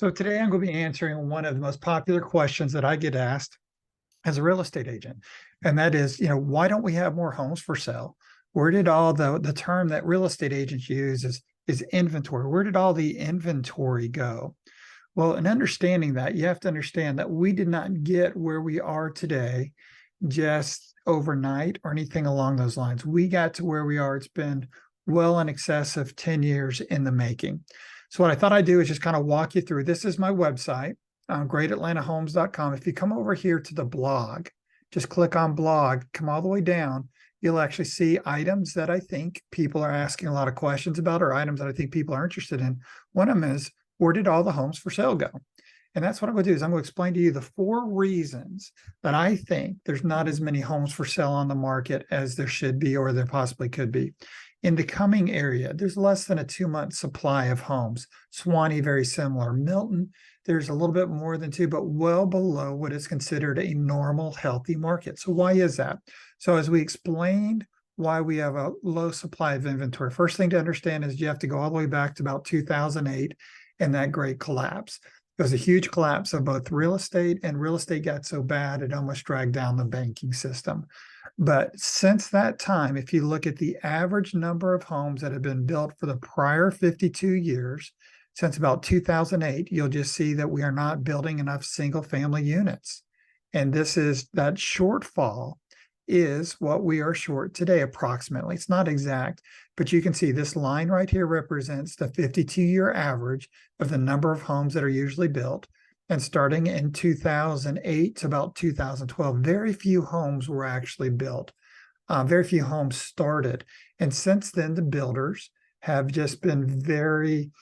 So today I'm going to be answering one of the most popular questions that I get asked as a real estate agent. And that is, why don't we have more homes for sale? Where did all the term that real estate agents use is inventory. Where did all the inventory go? Well, in understanding that, you have to understand that we did not get where we are today just overnight or anything along those lines. We got to where we are. It's been well in excess of 10 years in the making. So what I thought I'd do is just kind of walk you through. This is my website, greatatlantahomes.com. If you come over here to the blog, just click on blog, come all the way down, you'll actually see items that I think people are asking a lot of questions about, or items that I think people are interested in. One of them is, where did all the homes for sale go? And that's what I'm going to do is I'm going to explain to you the 4 reasons that I think there's not as many homes for sale on the market as there should be or there possibly could be. In the Cumming area, there's less than a 2-month supply of homes. Suwanee, very similar. Milton, there's a little bit more than 2, but well below what is considered a normal, healthy market. So why is that? So as we explained why we have a low supply of inventory, first thing to understand is you have to go all the way back to about 2008 and that great collapse. It was a huge collapse of both real estate, and real estate got so bad it almost dragged down the banking system. But since that time, if you look at the average number of homes that have been built for the prior 52 years, since about 2008, you'll just see that we are not building enough single family units. And this is that shortfall is what we are short today, approximately. It's not exact, but you can see this line right here represents the 52-year average of the number of homes that are usually built. And starting in 2008 to about 2012, very few homes were actually built. Very few homes started. And since then, the builders have just been very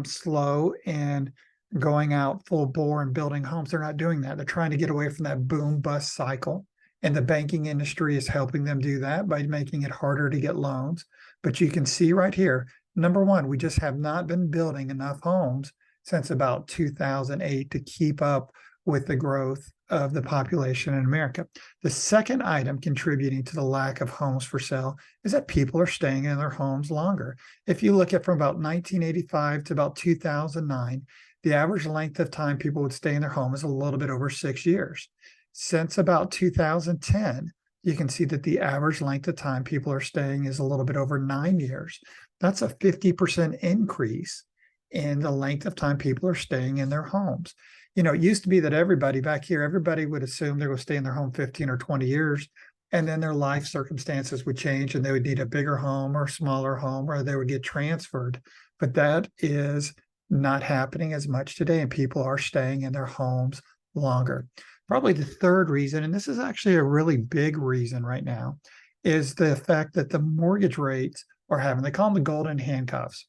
slow in going out full bore and building homes. They're not doing that. They're trying to get away from that boom bust cycle. And the banking industry is helping them do that by making it harder to get loans. But you can see right here, number one, we just have not been building enough homes since about 2008 to keep up with the growth of the population in America. The second item contributing to the lack of homes for sale is that people are staying in their homes longer. If you look at from about 1985 to about 2009, the average length of time people would stay in their home is a little bit over 6 years. Since about 2010, you can see that the average length of time people are staying is a little bit over 9 years. That's a 50% increase in the length of time people are staying in their homes. It used to be that everybody back here, everybody would assume they're going to stay in their home 15 or 20 years, and then their life circumstances would change and they would need a bigger home or smaller home, or they would get transferred. But that is not happening as much today, and people are staying in their homes longer. Probably the third reason, and this is actually a really big reason right now, is the fact that the mortgage rates are having, they call them the golden handcuffs.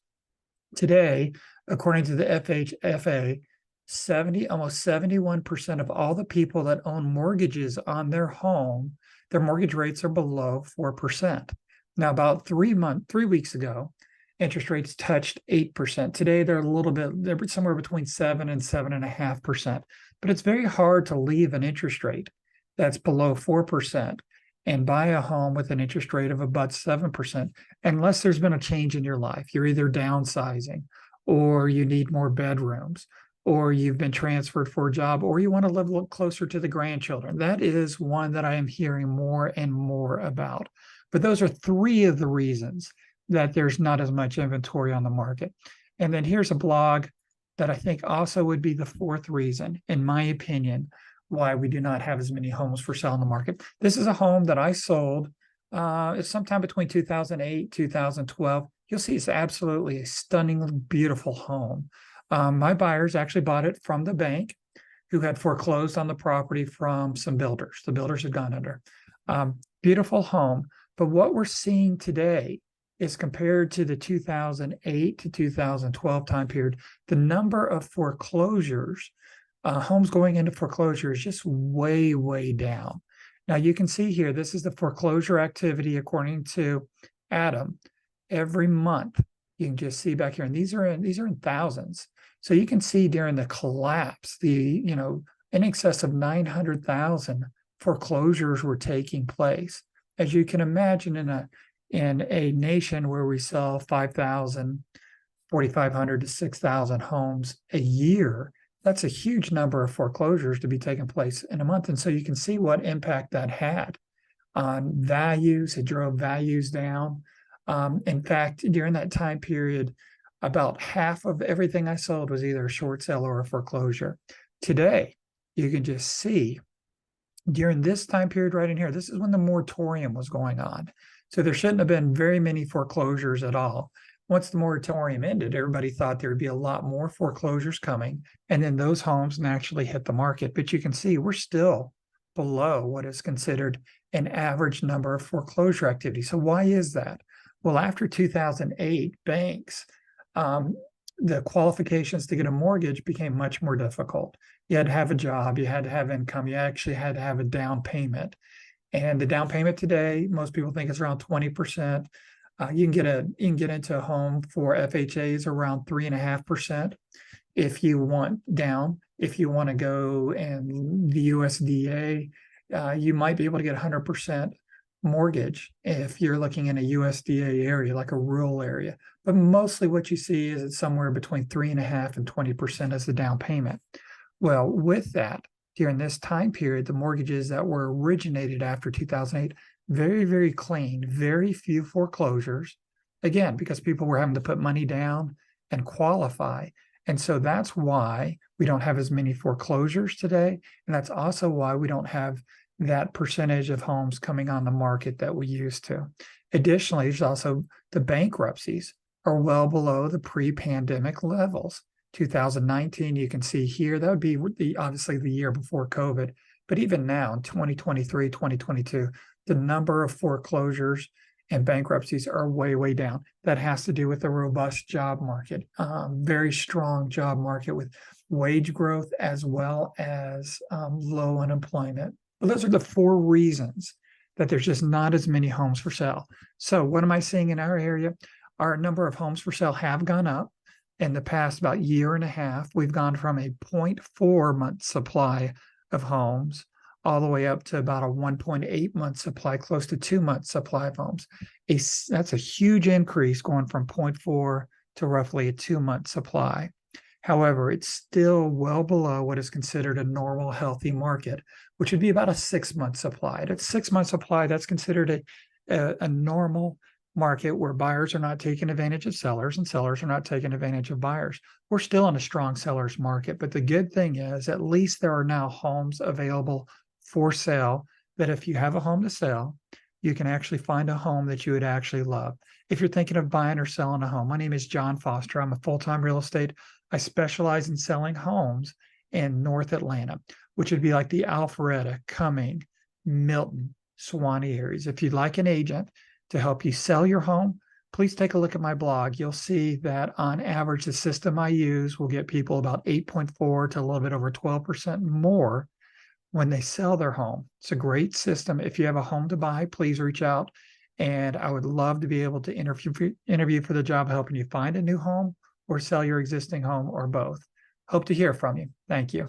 Today, according to the FHFA, almost 71% of all the people that own mortgages on their home, their mortgage rates are below 4%. Now, about 3 weeks ago, interest rates touched 8%. Today, they're somewhere between 7 and 7.5%. But it's very hard to leave an interest rate that's below 4% and buy a home with an interest rate of about 7%, unless there's been a change in your life. You're either downsizing, or you need more bedrooms, or you've been transferred for a job, or you want to live a little closer to the grandchildren. That is one that I am hearing more and more about. But those are 3 of the reasons that there's not as much inventory on the market. And then here's a blog that I think also would be the 4th reason, in my opinion, why we do not have as many homes for sale on the market. This is a home that I sold it's sometime between 2008, 2012. You'll see it's absolutely a stunningly beautiful home. My buyers actually bought it from the bank, who had foreclosed on the property from some builders. The builders had gone under. Beautiful home. But what we're seeing today is, compared to the 2008 to 2012 time period, the number of foreclosures, homes going into foreclosure, is just way, way down. Now you can see here, this is the foreclosure activity according to Adam. Every month, you can just see back here, and these are in thousands. So you can see during the collapse, in excess of 900,000 foreclosures were taking place. As you can imagine, in a nation where we sell 5,000 4,500 to 6,000 homes a year. That's a huge number of foreclosures to be taking place in a month. And so you can see what impact that had on values. It drove values down. In fact, during that time period, about half of everything I sold was either a short sale or a foreclosure. Today, you can just see during this time period right in here, this is when the moratorium was going on. So there shouldn't have been very many foreclosures at all. Once the moratorium ended, everybody thought there would be a lot more foreclosures coming, and then those homes naturally hit the market. But you can see we're still below what is considered an average number of foreclosure activity. So why is that? Well, after 2008, banks, the qualifications to get a mortgage became much more difficult. You had to have a job, you had to have income, you actually had to have a down payment. And the down payment today, most people think it's around 20%. You can get into a home for FHAs around 3.5% if you want down. If you want to go and the USDA, you might be able to get 100% mortgage if you're looking in a USDA area, like a rural area. But mostly what you see is it's somewhere between 3.5% and 20% as the down payment. Well, with that, during this time period, the mortgages that were originated after 2008, very, very clean, very few foreclosures. Again, because people were having to put money down and qualify. And so that's why we don't have as many foreclosures today. And that's also why we don't have that percentage of homes coming on the market that we used to. Additionally, there's also the bankruptcies are well below the pre-pandemic levels. 2019, you can see here, that would be obviously the year before COVID. But even now in 2023, 2022, the number of foreclosures and bankruptcies are way, way down. That has to do with the robust job market, very strong job market with wage growth as well as low unemployment. But those are the 4 reasons that there's just not as many homes for sale. So what am I seeing in our area? Our number of homes for sale have gone up. In the past about year and a half, we've gone from a 0.4 month supply of homes all the way up to about a 1.8 month supply, close to 2 month supply of homes. That's a huge increase going from 0.4 to roughly a 2 month supply. However, it's still well below what is considered a normal healthy market, which would be about a 6 month supply. At 6 month supply, that's considered a normal market where buyers are not taking advantage of sellers and sellers are not taking advantage of buyers. We're still in a strong seller's market, but the good thing is at least there are now homes available for sale that if you have a home to sell, you can actually find a home that you would actually love. If you're thinking of buying or selling a home, my name is John Foster. I'm a full-time real estate. I specialize in selling homes in North Atlanta, which would be like the Alpharetta, Cumming, Milton, Suwanee areas. If you'd like an agent to help you sell your home, please take a look at my blog. You'll see that on average, the system I use will get people about 8.4 to a little bit over 12% more when they sell their home. It's a great system. If you have a home to buy, please reach out. And I would love to be able to interview for the job of helping you find a new home or sell your existing home or both. Hope to hear from you. Thank you.